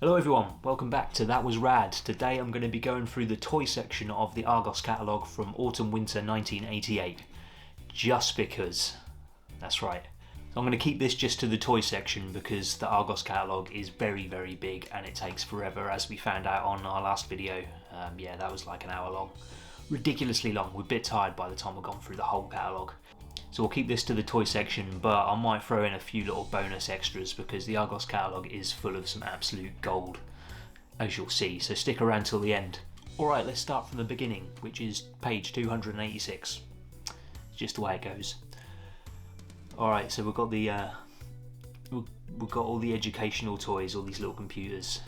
Hello everyone, welcome back to That Was Rad. Today I'm going to be going through the toy section of the Argos Catalogue from Autumn-Winter 1988. Just because. That's right. So I'm going to keep this just to the toy section because the Argos Catalogue is very, very big and it takes forever, as we found out on our last video. Yeah, that was like an hour long. Ridiculously long. We're a bit tired by the time we've gone through the whole catalogue. So we'll keep this to the toy section, but I might throw in a few little bonus extras because the Argos Catalogue is full of some absolute gold, as you'll see, so stick around till the end. Alright, let's start from the beginning, which is page 286. It's just the way it goes. Alright, so we've got all the educational toys, all these little computers.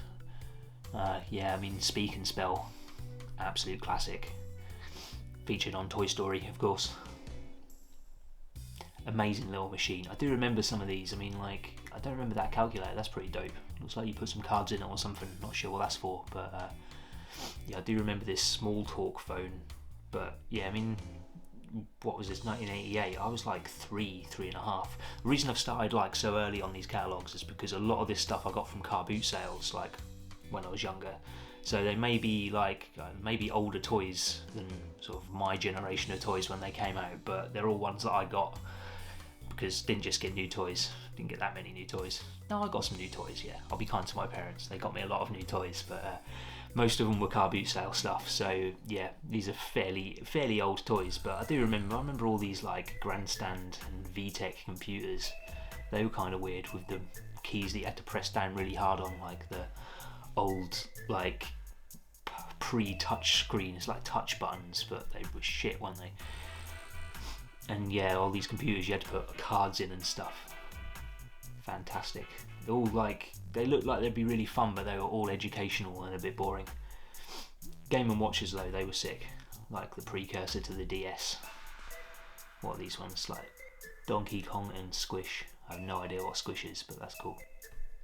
Yeah, I mean, Speak and Spell, absolute classic. Featured on Toy Story, of course. Amazing little machine. I do remember some of these. I mean, like, I don't remember that calculator. That's pretty dope. Looks like you put some cards in it or something. Not sure what that's for, but yeah, I do remember this small talk phone. But yeah, I mean, what was this, 1988? I was like three and a half. The reason I've started like so early on these catalogues is because a lot of this stuff I got from car boot sales, like when I was younger. So they may be like maybe older toys than sort of my generation of toys when they came out, but they're all ones that I got. Because didn't just get new toys, didn't get that many new toys. No, I got some new toys, yeah. I'll be kind to my parents, they got me a lot of new toys, but most of them were car boot sale stuff, so yeah, these are fairly old toys, but I remember all these like Grandstand and VTech computers. They were kind of weird with the keys that you had to press down really hard on, like the old like pre-touch screens, like touch buttons, but they were shit, weren't they? And yeah, all these computers you had to put cards in and stuff. Fantastic. They're all like, they looked like they'd be really fun, but they were all educational and a bit boring. Game & Watches though, they were sick. Like the precursor to the DS. What are these ones? Like Donkey Kong and Squish. I have no idea what Squish is, but that's cool.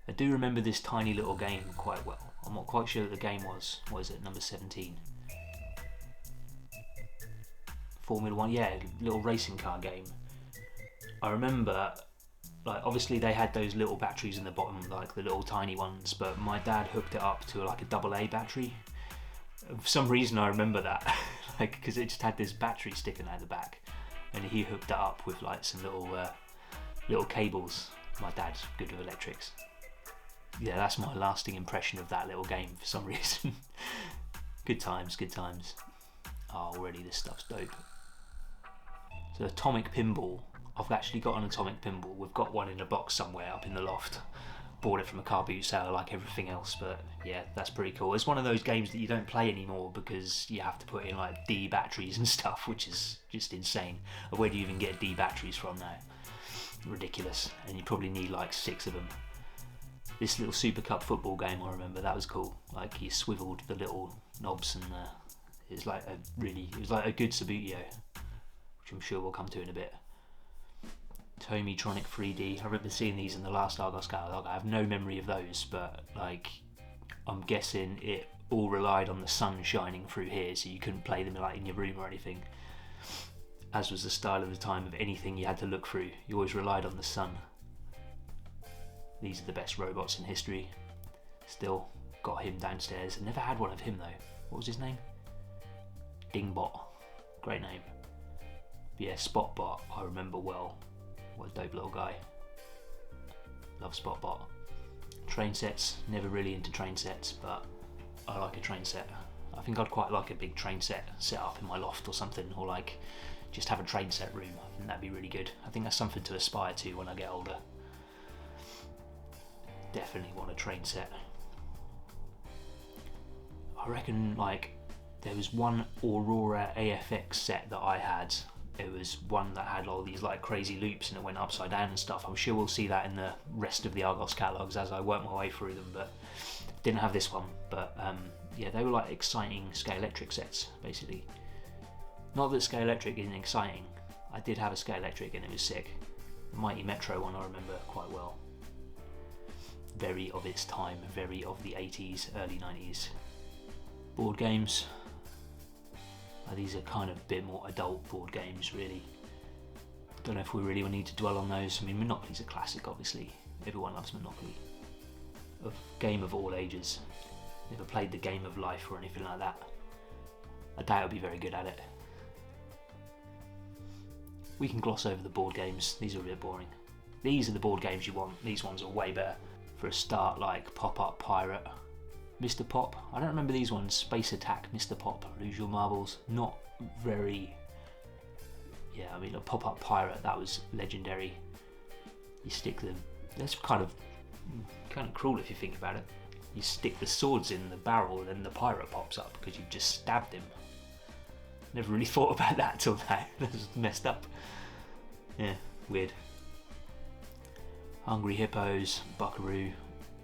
I do remember this tiny little game quite well. I'm not quite sure what the game was. What is it, number 17? Formula 1, yeah, little racing car game. I remember, like, obviously they had those little batteries in the bottom, like the little tiny ones, but my dad hooked it up to like a AA battery. For some reason I remember that, like, because it just had this battery sticking out the back, and he hooked it up with like some little cables. My dad's good with electrics. Yeah, that's my lasting impression of that little game for some reason. Good times, good times. Oh, already this stuff's dope. So Atomic Pinball. I've actually got an Atomic Pinball. We've got one in a box somewhere up in the loft. Bought it from a car boot sale like everything else, but yeah, that's pretty cool. It's one of those games that you don't play anymore because you have to put in like D batteries and stuff, which is just insane. Where do you even get D batteries from now? Ridiculous. And you probably need like 6 of them. This little Super Cup football game, I remember, that was cool. Like you swiveled the little knobs and it was like a good Subbuteo, which I'm sure we'll come to in a bit. Tomitronic 3D. I remember seeing these in the last Argos Catalogue. I have no memory of those, but like I'm guessing it all relied on the sun shining through here, so you couldn't play them like in your room or anything. As was the style of the time of anything you had to look through. You always relied on the sun. These are the best robots in history. Still got him downstairs. I never had one of him though. What was his name? Dingbot. Great name. But yeah, Spotbot I remember well. What a dope little guy. Love Spotbot. Train sets, never really into train sets, but I like a train set. I think I'd quite like a big train set up in my loft or something, or like just have a train set room. I think that'd be really good. I think that's something to aspire to when I get older. Definitely want a train set. I reckon like there was one Aurora AFX set that I had. It was one that had all these like crazy loops and it went upside down and stuff. I'm sure we'll see that in the rest of the Argos catalogues as I work my way through them, but didn't have this one. But yeah, they were like exciting Scalextric sets basically. Not that Scalextric isn't exciting. I did have a Scalextric and it was sick. The Mighty Metro one I remember quite well. Very of its time, very of the 80s, early 90s. Board games. These are kind of a bit more adult board games really. Don't know if we really need to dwell on those. I mean, Monopoly's a classic obviously. Everyone loves Monopoly. a game of all ages. Never played the game of life or anything like that. I doubt I'll be very good at it. We can gloss over the board games, these are a bit boring. These are the board games you want, these ones are way better. For a start, like Pop-Up Pirate, Mr. Pop, I don't remember these ones, Space Attack, Mr. Pop, Lose Your Marbles, not very... Yeah, I mean a Pop-Up Pirate, that was legendary. You stick them, that's kind of cruel if you think about it. You stick the swords in the barrel and then the pirate pops up because you've just stabbed him. Never really thought about that till now, that's messed up. Yeah, weird. Hungry Hippos, Buckaroo,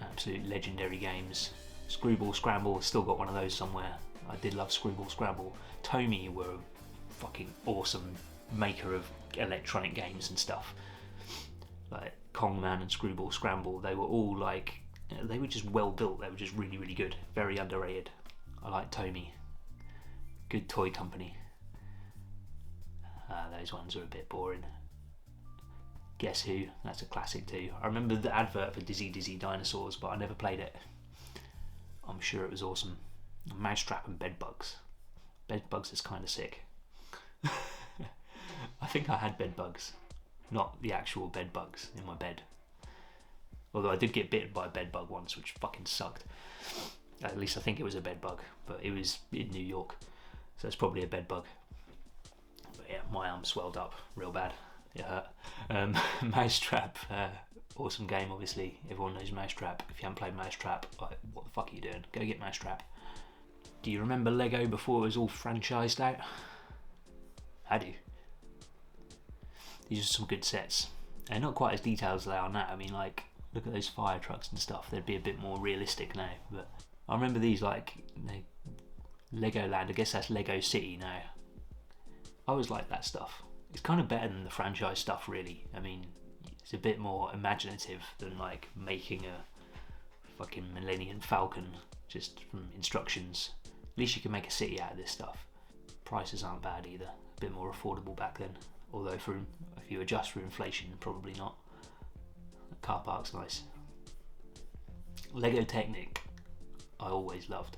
absolute legendary games. Screwball Scramble, still got one of those somewhere. I did love Screwball Scramble. Tomy were a fucking awesome maker of electronic games and stuff. Like Kongman and Screwball Scramble, they were all like, they were just well built, they were just really, really good. Very underrated. I like Tomy. Good toy company. Those ones are a bit boring. Guess Who, that's a classic too. I remember the advert for Dizzy Dizzy Dinosaurs, but I never played it. I'm sure it was awesome. Mousetrap and Bedbugs. Bedbugs is kind of sick. I think I had bedbugs, not the actual bedbugs in my bed. Although I did get bitten by a bedbug once, which fucking sucked. At least I think it was a bedbug, but it was in New York, so it's probably a bedbug. But yeah, my arm swelled up real bad. It hurt. Mousetrap, awesome game obviously. Everyone knows Mousetrap. If you haven't played Mousetrap, like, what the fuck are you doing? Go get Mousetrap. Do you remember Lego before it was all franchised out? I do. These are some good sets. They're not quite as detailed as they are now. I mean, like, look at those fire trucks and stuff. They'd be a bit more realistic now. But I remember these, like, Legoland. I guess that's Lego City now. I always like that stuff. It's kind of better than the franchise stuff, really. I mean, it's a bit more imaginative than like making a fucking Millennium Falcon just from instructions. At least you can make a city out of this stuff. Prices aren't bad either. A bit more affordable back then. Although if you adjust for inflation, probably not. The car park's nice. Lego Technic, I always loved.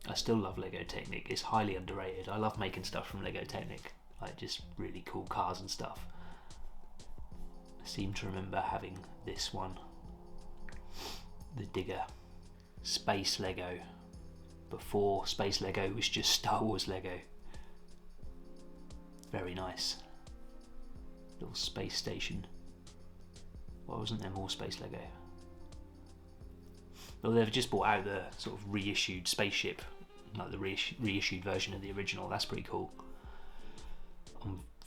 I still love Lego Technic, it's highly underrated. I love making stuff from Lego Technic, like just really cool cars and stuff. I seem to remember having this one, the Digger. Space Lego, before Space Lego was just Star Wars Lego. Very nice. Little space station. Why wasn't there more Space Lego? Well, they've just brought out the sort of reissued spaceship, like the reissued version of the original. That's pretty cool.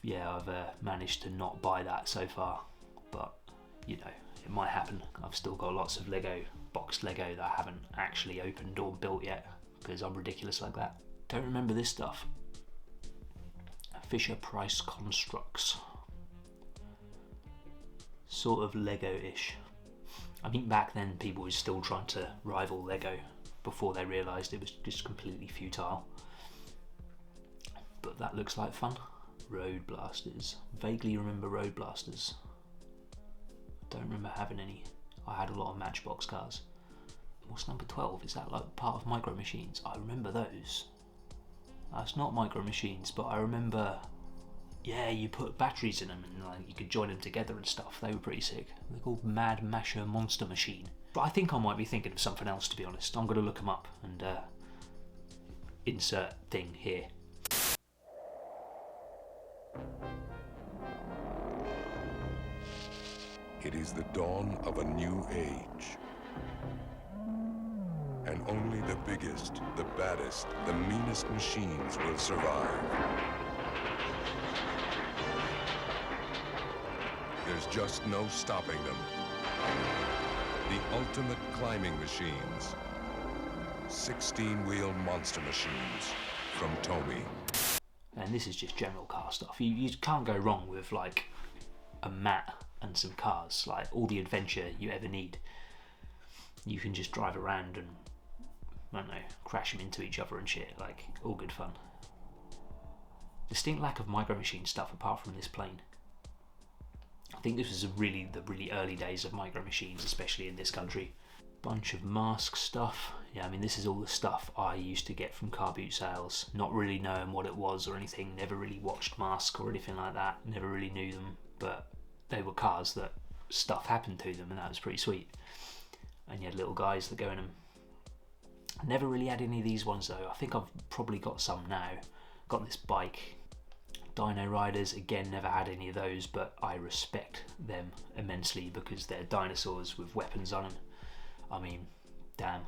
Yeah, I've managed to not buy that so far, but you know, it might happen. I've still got lots of Lego, boxed Lego that I haven't actually opened or built yet because I'm ridiculous like that. Don't remember this stuff. Fisher Price Constructs. Sort of Lego-ish. I think back then people were still trying to rival Lego before they realised it was just completely futile. But that looks like fun. Road Blasters. Vaguely remember Road Blasters. Don't remember having any. I had a lot of Matchbox cars. What's number 12? Is that like part of Micro Machines? I remember those. That's not Micro Machines, but I remember, yeah, you put batteries in them and like you could join them together and stuff. They were pretty sick. They're called Mad Masher Monster Machine. But I think I might be thinking of something else, to be honest. I'm going to look them up and insert thing here. It is the dawn of a new age. And only the biggest, the baddest, the meanest machines will survive. There's just no stopping them. The ultimate climbing machines. 16-wheel monster machines from Tomy. And this is just general car stuff. You can't go wrong with like a mat and some cars. Like all the adventure you ever need. You can just drive around and, I don't know, crash them into each other and shit. Like, all good fun. Distinct lack of Micro Machine stuff apart from this plane. I think this was the really early days of Micro Machines, especially in this country. Bunch of M.A.S.K stuff. Yeah, I mean, this is all the stuff I used to get from car boot sales, not really knowing what it was or anything, never really watched M.A.S.K or anything like that, never really knew them, but they were cars that stuff happened to them, and that was pretty sweet. And you had little guys that go in them. Never really had any of these ones though. I think I've probably got some now. Got this bike. Dino Riders, again, never had any of those, but I respect them immensely because they're dinosaurs with weapons on them. I mean, damn.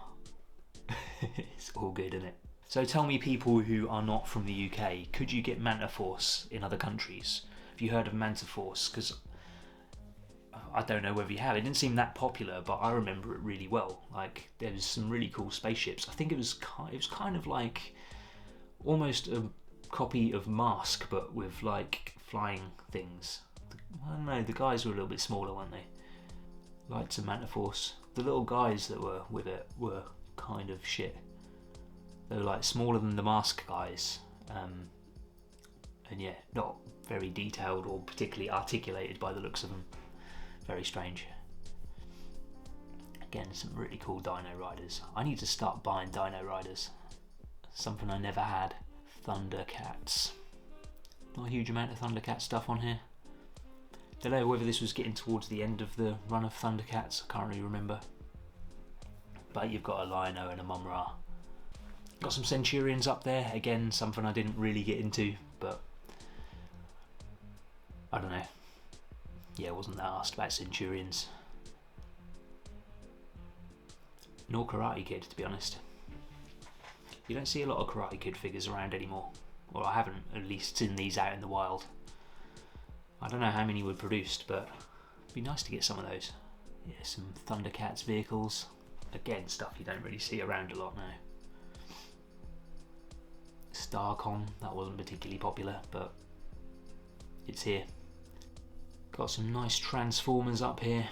It's all good, isn't it? So tell me, people who are not from the UK, could you get Manta Force in other countries? Have you heard of Manta Force? Because I don't know whether you have. It didn't seem that popular, but I remember it really well. Like, there was some really cool spaceships. I think it was kind of like almost a copy of M.A.S.K, but with like flying things. I don't know, the guys were a little bit smaller, weren't they? Lights of Manta Force. The little guys that were with it were kind of shit. They were like smaller than the M.A.S.K guys, and yeah, not very detailed or particularly articulated by the looks of them. Very strange. Again, some really cool Dino Riders. I need to start buying Dino Riders. Something I never had. Thundercats. Not a huge amount of Thundercat stuff on here. Don't know whether this was getting towards the end of the run of Thundercats. I can't really remember. But you've got a Lino and a Mumra. Got some Centurions up there. Again, something I didn't really get into, but I don't know. Yeah, wasn't that asked about Centurions. Nor Karate Kid, to be honest. You don't see a lot of Karate Kid figures around anymore. Or I haven't, at least, seen these out in the wild. I don't know how many were produced, but it'd be nice to get some of those. Yeah, some Thundercats vehicles. Again, stuff you don't really see around a lot now. Starcom, that wasn't particularly popular, but it's here. Got some nice Transformers up here.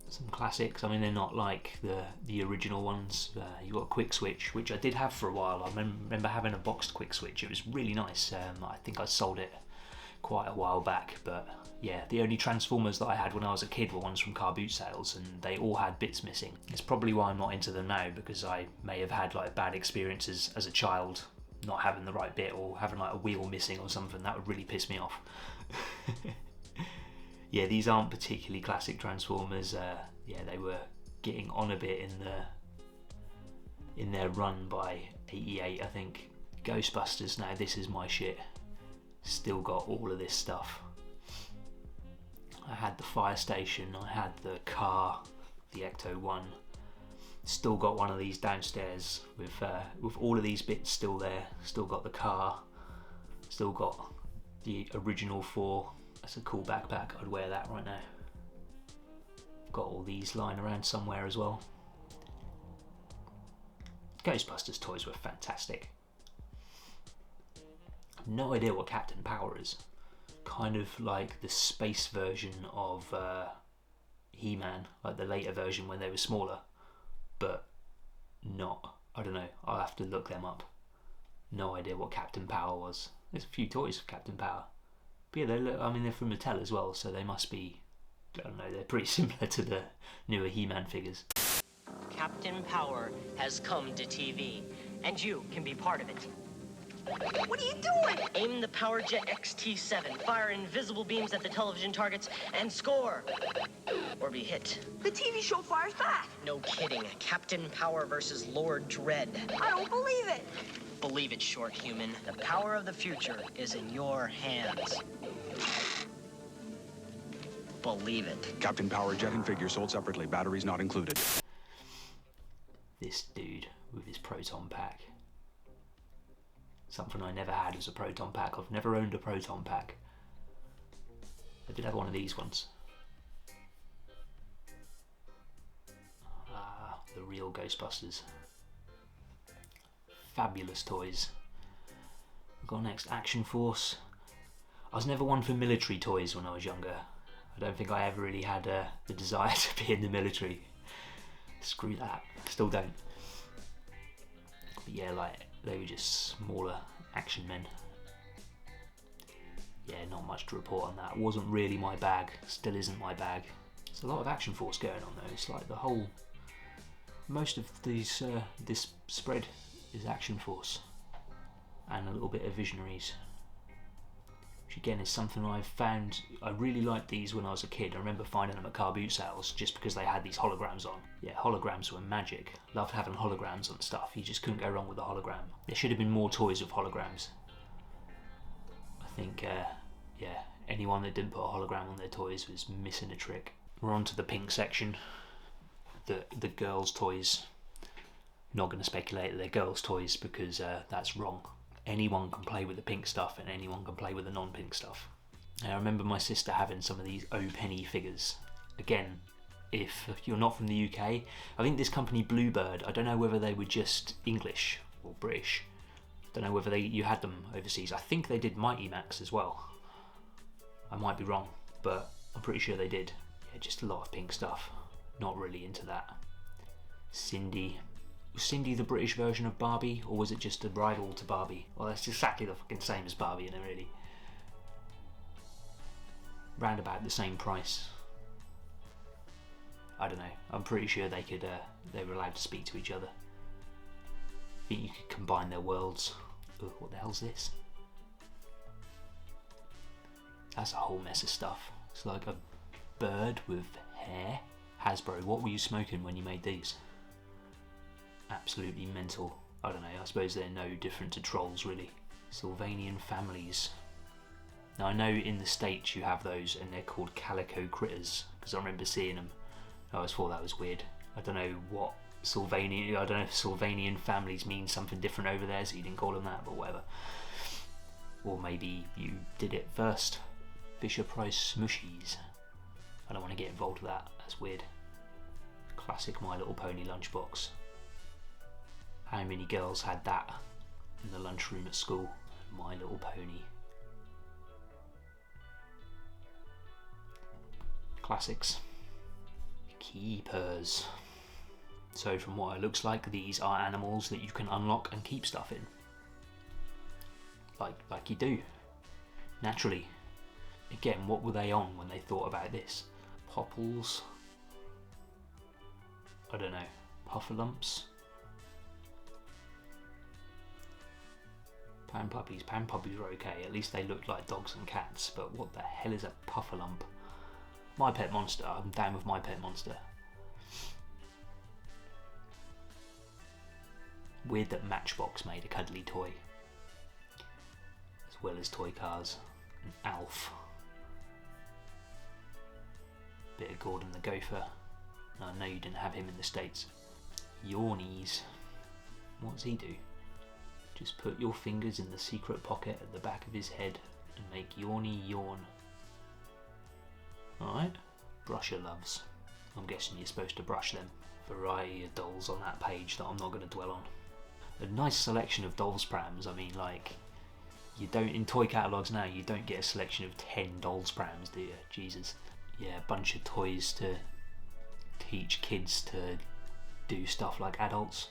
Some classics. I mean, they're not like the original ones. You got a Quick Switch, which I did have for a while. I remember having a boxed Quick Switch. It was really nice. I think I sold it quite a while back, but yeah, the only Transformers that I had when I was a kid were ones from car boot sales, and they all had bits missing. It's probably why I'm not into them now, because I may have had like bad experiences as a child not having the right bit or having like a wheel missing or something. That would really piss me off. Yeah, these aren't particularly classic Transformers. Yeah, they were getting on a bit in their run by '88, I think. Ghostbusters, now this is my shit. Still got all of this stuff. I had the fire station, I had the car, the Ecto-1. Still got one of these downstairs with all of these bits still there. Still got the car. Still got the original 4. That's a cool backpack. I'd wear that right now. Got all these lying around somewhere as well. Ghostbusters toys were fantastic. No idea what Captain Power is. Kind of like the space version of He-Man, like the later version when they were smaller, but not. I don't know. I'll have to look them up. No idea what Captain Power was. There's a few toys of Captain Power. But yeah, they're from Mattel as well, so they must be, I don't know, they're pretty similar to the newer He-Man figures. Captain Power has come to TV, and you can be part of it. What are you doing? Aim the PowerJet XT7, fire invisible beams at the television targets, and score. Or be hit. The TV show fires back. No kidding. Captain Power versus Lord Dread. I don't believe it. Believe it, short human. The power of the future is in your hands. Believe it. Captain Power jet and figure sold separately. Batteries not included. This dude with his proton pack. Something I never had as a proton pack. I've never owned a proton pack. I did have one of these ones. The real Ghostbusters. Fabulous toys. We've got next Action Force. I was never one for military toys when I was younger. I don't think I ever really had the desire to be in the military. Screw that. Still don't. But yeah, like, they were just smaller action men. yeah, not much to report on that. Wasn't really my bag, still isn't my bag. There's a lot of Action Force going on though. It's like most of these, this spread is Action Force and a little bit of Visionaries. Which again is something I've found. I really liked these when I was a kid. I remember finding them at car boot sales just because they had these holograms on. Yeah, holograms were magic. Loved having holograms on stuff. You just couldn't go wrong with a hologram. There should have been more toys with holograms. I think, yeah, anyone that didn't put a hologram on their toys was missing a trick. We're on to the pink section. The girls' toys. Not going to speculate that they're girls' toys because that's wrong. Anyone can play with the pink stuff and anyone can play with the non-pink stuff. Now, I remember my sister having some of these O-Penny figures. Again, if you're not from the UK, I think this company Bluebird, I don't know whether they were just English or British. I don't know whether you had them overseas. I think they did Mighty Max as well. I might be wrong, but I'm pretty sure they did. Yeah, just a lot of pink stuff. Not really into that. Cindy. Was Cindy the British version of Barbie, or was it just a rival to Barbie? Well, that's exactly the fucking same as Barbie, isn't it, really? Round about the same price. I don't know. I'm pretty sure they were allowed to speak to each other. I think you could combine their worlds. Ugh, what the hell's this? That's a whole mess of stuff. It's like a bird with hair. Hasbro, what were you smoking when you made these? Absolutely mental. I don't know, I suppose they're no different to trolls really. Sylvanian families. Now I know in the States you have those and they're called calico critters because I remember seeing them. I always thought that was weird. I don't know what Sylvanian, I don't know if Sylvanian families mean something different over there so you didn't call them that, but whatever. Or maybe you did it first. Fisher Price Smushies. I don't want to get involved with that, that's weird. Classic My Little Pony lunchbox. How many girls had that in the lunchroom at school? My Little Pony. Classics. Keepers. So from what it looks like, these are animals that you can unlock and keep stuff in. Like you do. Naturally. Again, what were they on when they thought about this? Popples? I don't know. Puffalumps? Pan puppies. Pan puppies were okay. At least they looked like dogs and cats. But what the hell is a puffalump? My Pet Monster. I'm down with My Pet Monster. Weird that Matchbox made a cuddly toy. As well as toy cars. And Alf. Bit of Gordon the Gopher. I know you didn't have him in the States. Yawnies. What does he do? Just put your fingers in the secret pocket at the back of his head and make Yawny yawn. Alright. Brusher loves. I'm guessing you're supposed to brush them. Variety of dolls on that page that I'm not going to dwell on. A nice selection of dolls prams. I mean, like, you don't, in toy catalogues now, you don't get a selection of 10 dolls prams, do you? Jesus. Yeah, a bunch of toys to teach kids to do stuff like adults.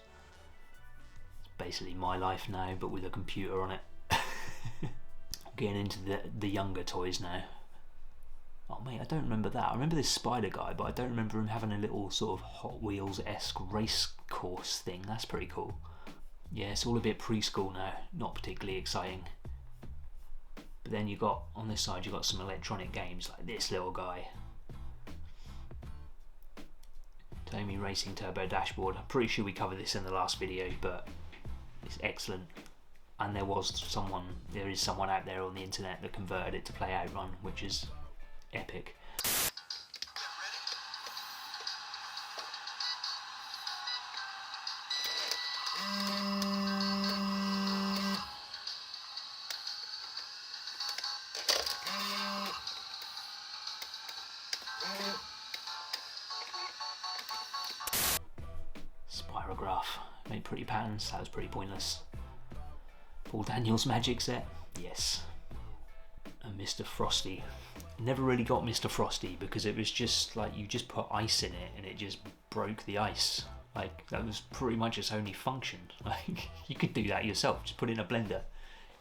It's basically my life now, but with a computer on it. Getting into the younger toys now. Oh mate, I don't remember that. I remember this spider guy, but I don't remember him having a little sort of Hot Wheels-esque race course thing. That's pretty cool. Yeah, it's all a bit preschool now, not particularly exciting. But then you got, on this side, you got some electronic games like this little guy. Tommy Racing Turbo Dashboard. I'm pretty sure we covered this in the last video, but it's excellent. And there is someone out there on the internet that converted it to play Outrun, which is epic. Spirograph. Made pretty patterns. That was pretty pointless. Paul Daniels magic set. Yes. And Mr. Frosty. Never really got Mr. Frosty because it was just like you just put ice in it and it just broke the ice. Like that was pretty much its only function. Like you could do that yourself. Just put it in a blender.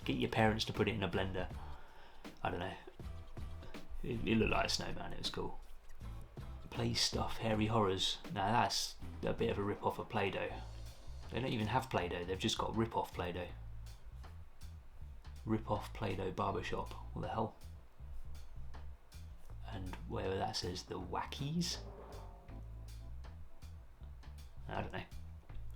Get your parents to put it in a blender. I don't know. It looked like a snowman, it was cool. Play Stuff Hairy Horrors. Now that's a bit of a rip-off of Play-Doh. They don't even have Play-Doh, they've just got rip-off Play-Doh. Rip-off Play-Doh Barbershop. What the hell? And wherever that says the Wackies? I don't know.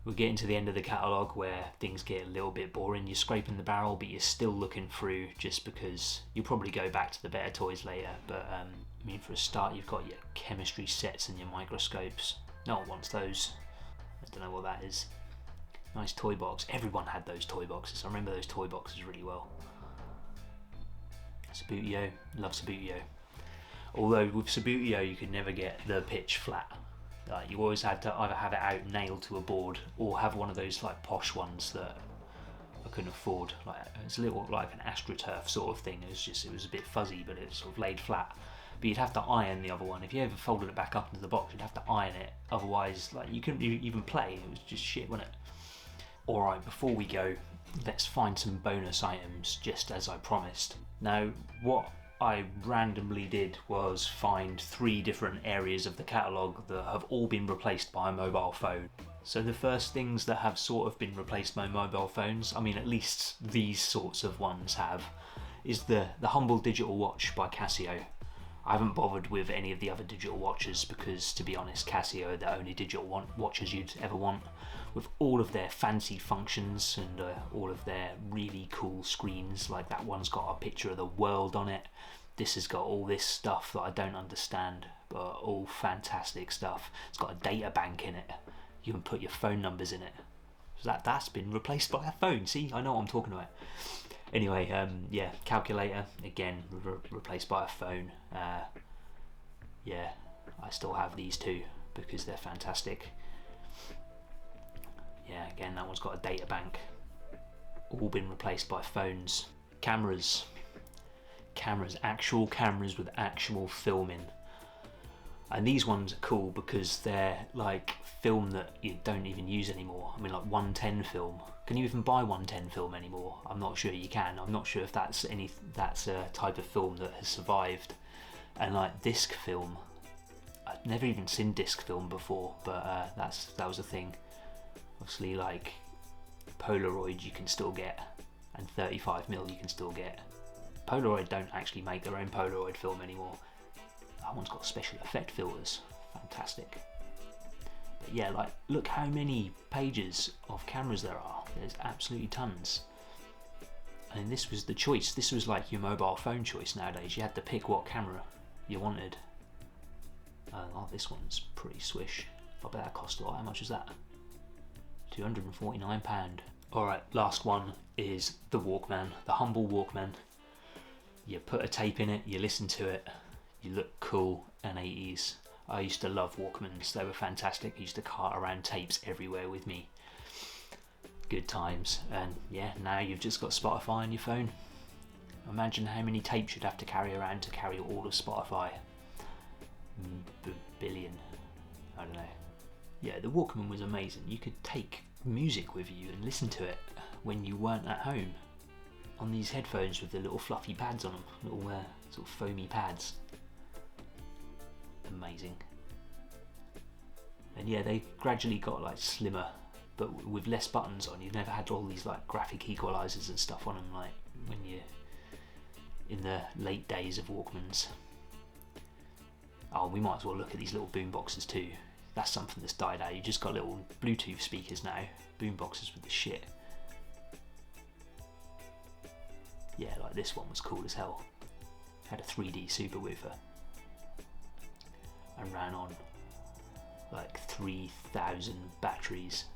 We're getting to the end of the catalogue where things get a little bit boring. You're scraping the barrel, but you're still looking through just because you'll probably go back to the better toys later. But I mean, for a start, you've got your chemistry sets and your microscopes. No one wants those. I don't know what that is. Nice toy box. Everyone had those toy boxes. I remember those toy boxes really well. Sabutio. Love Sabutio. Although with Sabutio, you could never get the pitch flat. You always had to either have it out nailed to a board or have one of those like posh ones that I couldn't afford. Like it's a little like an AstroTurf sort of thing. It was a bit fuzzy, but it was sort of laid flat. But you'd have to iron the other one. If you ever folded it back up into the box, you'd have to iron it. Otherwise, like you couldn't even play. It was just shit, wasn't it? All right, before we go, let's find some bonus items, just as I promised. Now, what I randomly did was find 3 different areas of the catalogue that have all been replaced by a mobile phone. So the first things that have sort of been replaced by mobile phones, I mean at least these sorts of ones have, is the humble digital watch by Casio. I haven't bothered with any of the other digital watches because, to be honest, Casio are the only digital watches you'd ever want, with all of their fancy functions and all of their really cool screens. Like that one's got a picture of the world on it. This has got all this stuff that I don't understand, but all fantastic stuff. It's got a data bank in it. You can put your phone numbers in it. So that's been replaced by a phone. See, I know what I'm talking about. Anyway, yeah, calculator, again, replaced by a phone. Yeah, I still have these 2 because they're fantastic. Yeah, again, that one's got a data bank. All been replaced by phones. Cameras, actual cameras with actual film in. And these ones are cool because they're like film that you don't even use anymore. I mean, like 110 film. Can you even buy 110 film anymore? I'm not sure you can. I'm not sure if that's a type of film that has survived. And like disc film, I've never even seen disc film before, but that was a thing. Obviously, like Polaroid you can still get, and 35mm you can still get. Polaroid don't actually make their own Polaroid film anymore. That one's got special effect filters. Fantastic. But yeah, like look how many pages of cameras there are. There's absolutely tons. And this was the choice. This was like your mobile phone choice nowadays. You had to pick what camera you wanted. Oh, this one's pretty swish. I bet that cost a lot. How much is that? £249. Alright, last one is the Walkman, the humble Walkman. You put a tape in it, you listen to it, you look cool and 80s. I used to love Walkmans, they were fantastic. I used to cart around tapes everywhere with me. Good times. And yeah, now you've just got Spotify on your phone. Imagine how many tapes you'd have to carry around to carry all of Spotify. Billion. I don't know. Yeah, the Walkman was amazing. You could take music with you and listen to it when you weren't at home on these headphones with the little fluffy pads on them, little sort of foamy pads. Amazing. And yeah, they gradually got like slimmer, but with less buttons on. You've never had all these like graphic equalizers and stuff on them like when you're in the late days of Walkmans. Oh, we might as well look at these little boom boxes too. That's something that's died out. You just got little Bluetooth speakers now. Boom boxes with the shit. Yeah, like this one was cool as hell. Had a 3D superwoofer and ran on like 3,000 batteries.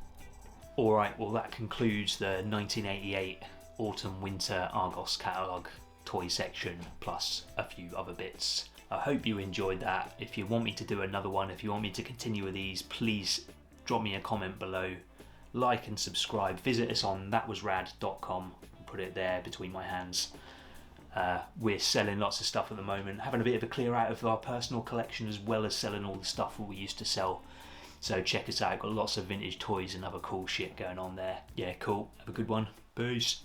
Alright, well that concludes the 1988 Autumn-Winter Argos Catalogue toy section, plus a few other bits. I hope you enjoyed that. If you want me to do another one, if you want me to continue with these, please drop me a comment below. Like and subscribe. Visit us on thatwasrad.com. Put it there between my hands. We're selling lots of stuff at the moment, having a bit of a clear out of our personal collection as well as selling all the stuff that we used to sell. So check us out, got lots of vintage toys and other cool shit going on there. Yeah, cool. Have a good one. Peace.